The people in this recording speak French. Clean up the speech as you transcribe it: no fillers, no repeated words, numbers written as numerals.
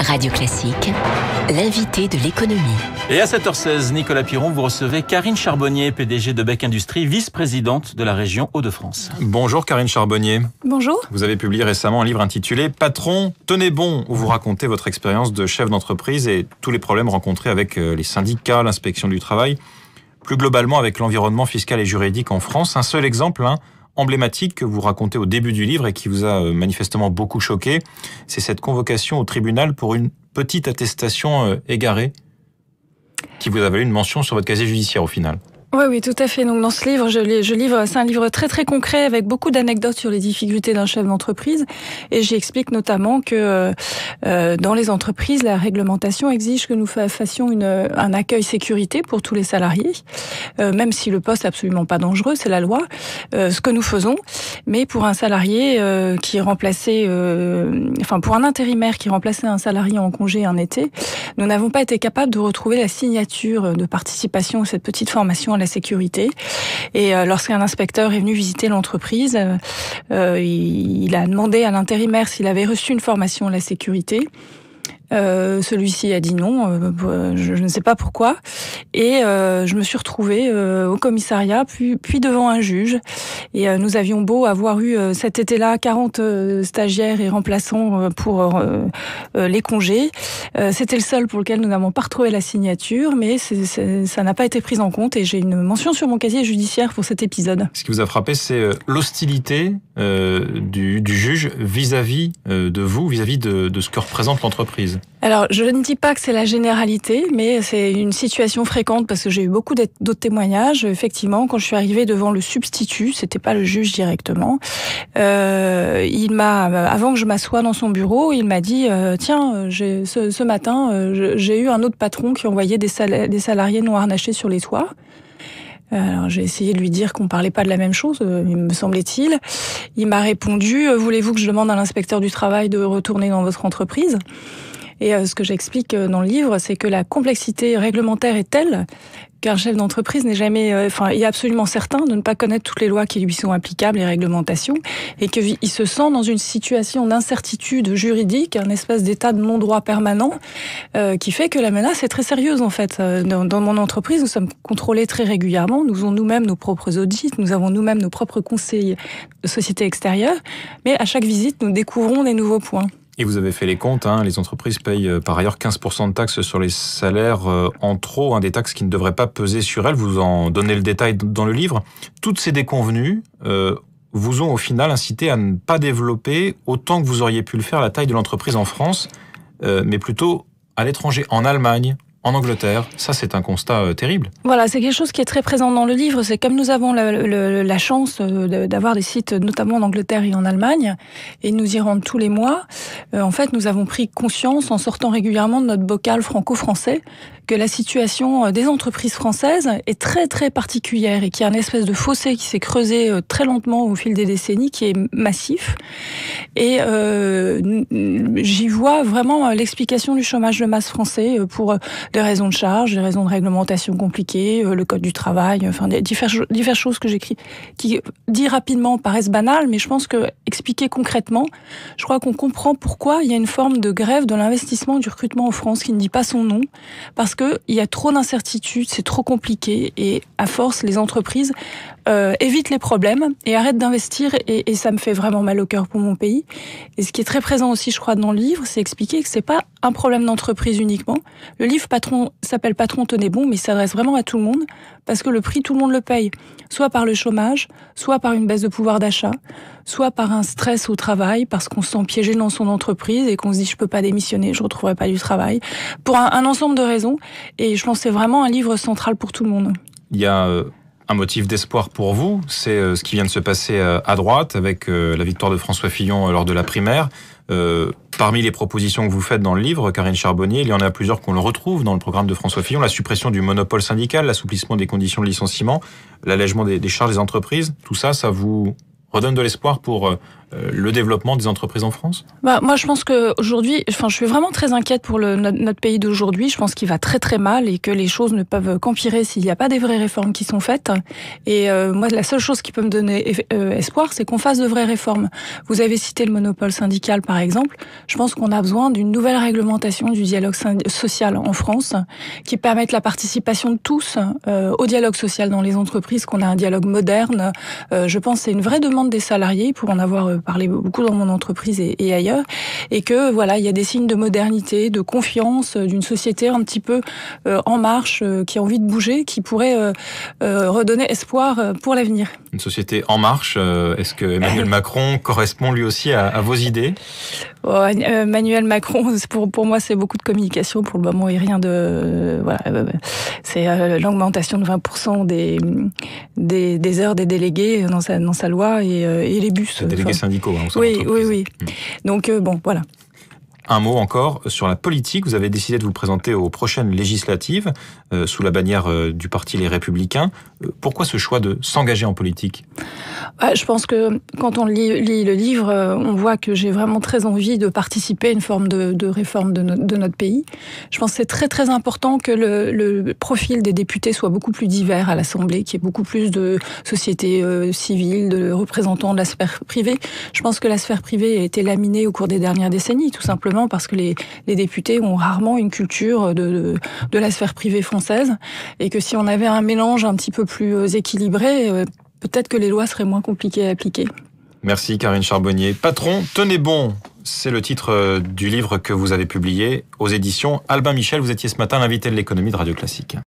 Radio Classique, l'invité de l'économie. Et à 7h16, Nicolas Piron, vous recevez Karine Charbonnier, PDG de Bec Industrie, vice-présidente de la région Hauts-de-France. Bonjour Karine Charbonnier. Bonjour. Vous avez publié récemment un livre intitulé « Patron, tenez bon » où vous racontez votre expérience de chef d'entreprise et tous les problèmes rencontrés avec les syndicats, l'inspection du travail, plus globalement avec l'environnement fiscal et juridique en France. Un seul exemple, emblématique que vous racontez au début du livre et qui vous a manifestement beaucoup choqué, c'est cette convocation au tribunal pour une petite attestation égarée qui vous a valu une mention sur votre casier judiciaire au final. Oui, tout à fait. Donc dans ce livre, c'est un livre très très concret avec beaucoup d'anecdotes sur les difficultés d'un chef d'entreprise, et j'y explique notamment que dans les entreprises, la réglementation exige que nous fassions un accueil sécurité pour tous les salariés, même si le poste est absolument pas dangereux, c'est la loi. Ce que nous faisons, mais pour un salarié qui remplaçait, pour un intérimaire qui remplaçait un salarié en congé un été, nous n'avons pas été capables de retrouver la signature de participation à cette petite formation à la sécurité. Et lorsqu'un inspecteur est venu visiter l'entreprise, il a demandé à l'intérimaire s'il avait reçu une formation à la sécurité. Celui-ci a dit non, je ne sais pas pourquoi, et je me suis retrouvée au commissariat, puis devant un juge, et nous avions beau avoir eu cet été-là 40 stagiaires et remplaçants pour les congés, c'était le seul pour lequel nous n'avons pas retrouvé la signature, mais ça n'a pas été pris en compte, et j'ai une mention sur mon casier judiciaire pour cet épisode. Ce qui vous a frappé, c'est l'hostilité du juge vis-à-vis de vous, vis-à-vis de ce que représente l'entreprise. Alors, je ne dis pas que c'est la généralité, mais c'est une situation fréquente parce que j'ai eu beaucoup d'autres témoignages. Effectivement, quand je suis arrivée devant le substitut, c'était pas le juge directement, avant que je m'assoie dans son bureau, il m'a dit tiens, ce matin, j'ai eu un autre patron qui envoyait des salariés non harnachés sur les toits. Alors j'ai essayé de lui dire qu'on parlait pas de la même chose, me semblait-il. Il m'a répondu voulez-vous que je demande à l'inspecteur du travail de retourner dans votre entreprise ? Et ce que j'explique dans le livre, c'est que la complexité réglementaire est telle qu'un chef d'entreprise n'est jamais, il est absolument certain de ne pas connaître toutes les lois qui lui sont applicables, les réglementations, et qu'il se sent dans une situation d'incertitude juridique, un espèce d'état de non-droit permanent, qui fait que la menace est très sérieuse en fait. Dans mon entreprise, nous sommes contrôlés très régulièrement, nous avons nous-mêmes nos propres audits, nous avons nous-mêmes nos propres conseils de société extérieure, mais à chaque visite, nous découvrons des nouveaux points. Et vous avez fait les comptes, les entreprises payent par ailleurs 15% de taxes sur les salaires en trop, des taxes qui ne devraient pas peser sur elles. Vous en donnez le détail dans le livre. Toutes ces déconvenues vous ont au final incité à ne pas développer autant que vous auriez pu le faire la taille de l'entreprise en France, mais plutôt à l'étranger, en Allemagne, en Angleterre. Ça, c'est un constat terrible. Voilà, c'est quelque chose qui est très présent dans le livre. C'est comme nous avons la chance d'avoir des sites, notamment en Angleterre et en Allemagne, et nous y rendons tous les mois. En fait, nous avons pris conscience, en sortant régulièrement de notre bocal franco-français, que la situation des entreprises françaises est très très particulière et qu'il y a une espèce de fossé qui s'est creusé très lentement au fil des décennies, qui est massif. Et j'y vois vraiment l'explication du chômage de masse français pour des raisons de charge, des raisons de réglementation compliquées, le code du travail, des diverses choses que j'écris, qui, dit rapidement, paraissent banales, mais je pense que, expliquées concrètement, je crois qu'on comprend pourquoi il y a une forme de grève de l'investissement du recrutement en France qui ne dit pas son nom, parce que il y a trop d'incertitudes, c'est trop compliqué, et à force, les entreprises évitent les problèmes et arrêtent d'investir, et ça me fait vraiment mal au cœur pour mon pays. Et ce qui est très présent aussi, je crois, dans le livre, c'est expliquer que c'est pas un problème d'entreprise uniquement. Le livre s'appelle Patron, tenez bon, mais il s'adresse vraiment à tout le monde, parce que le prix, tout le monde le paye. Soit par le chômage, soit par une baisse de pouvoir d'achat, soit par un stress au travail, parce qu'on se sent piégé dans son entreprise et qu'on se dit je peux pas démissionner, je retrouverai pas du travail. Pour un ensemble de raisons. Et je pense que c'est vraiment un livre central pour tout le monde. Il y a un motif d'espoir pour vous, c'est ce qui vient de se passer à droite avec la victoire de François Fillon lors de la primaire. Parmi les propositions que vous faites dans le livre, Karine Charbonnier, il y en a plusieurs qu'on le retrouve dans le programme de François Fillon, la suppression du monopole syndical, l'assouplissement des conditions de licenciement, l'allègement des charges des entreprises. Tout ça, ça vous redonne de l'espoir pour le développement des entreprises en France ? Moi, je pense qu'aujourd'hui, je suis vraiment très inquiète pour notre pays d'aujourd'hui. Je pense qu'il va très très mal et que les choses ne peuvent qu'empirer s'il n'y a pas des vraies réformes qui sont faites. Et moi, la seule chose qui peut me donner espoir, c'est qu'on fasse de vraies réformes. Vous avez cité le monopole syndical, par exemple. Je pense qu'on a besoin d'une nouvelle réglementation du dialogue social en France qui permette la participation de tous au dialogue social dans les entreprises, qu'on a un dialogue moderne. Je pense que c'est une vraie demande des salariés, pour en avoir parlé beaucoup dans mon entreprise et ailleurs, et que voilà, il y a des signes de modernité, de confiance, d'une société un petit peu en marche, qui a envie de bouger, qui pourrait redonner espoir pour l'avenir. Une société en marche, est-ce que Emmanuel Macron correspond lui aussi à vos idées ? Emmanuel Macron, pour moi, c'est beaucoup de communication pour le moment et rien de... voilà, c'est l'augmentation de 20% des heures des délégués dans sa loi et les bus. Les délégués syndicaux, hein, oui. Donc, voilà. Un mot encore sur la politique. Vous avez décidé de vous présenter aux prochaines législatives sous la bannière du parti Les Républicains. Pourquoi ce choix de s'engager en politique ? Je pense que quand on lit le livre, on voit que j'ai vraiment très envie de participer à une forme de réforme de notre pays. Je pense que c'est très très important que le profil des députés soit beaucoup plus divers à l'Assemblée, qu'il y ait beaucoup plus de sociétés civiles, de représentants de la sphère privée. Je pense que la sphère privée a été laminée au cours des dernières décennies, tout simplement parce que les députés ont rarement une culture de la sphère privée française, et que si on avait un mélange un petit peu plus équilibré, peut-être que les lois seraient moins compliquées à appliquer. Merci Karine Charbonnier. Patron, tenez bon, c'est le titre du livre que vous avez publié aux éditions Albin Michel. Vous étiez ce matin l'invité de l'économie de Radio Classique.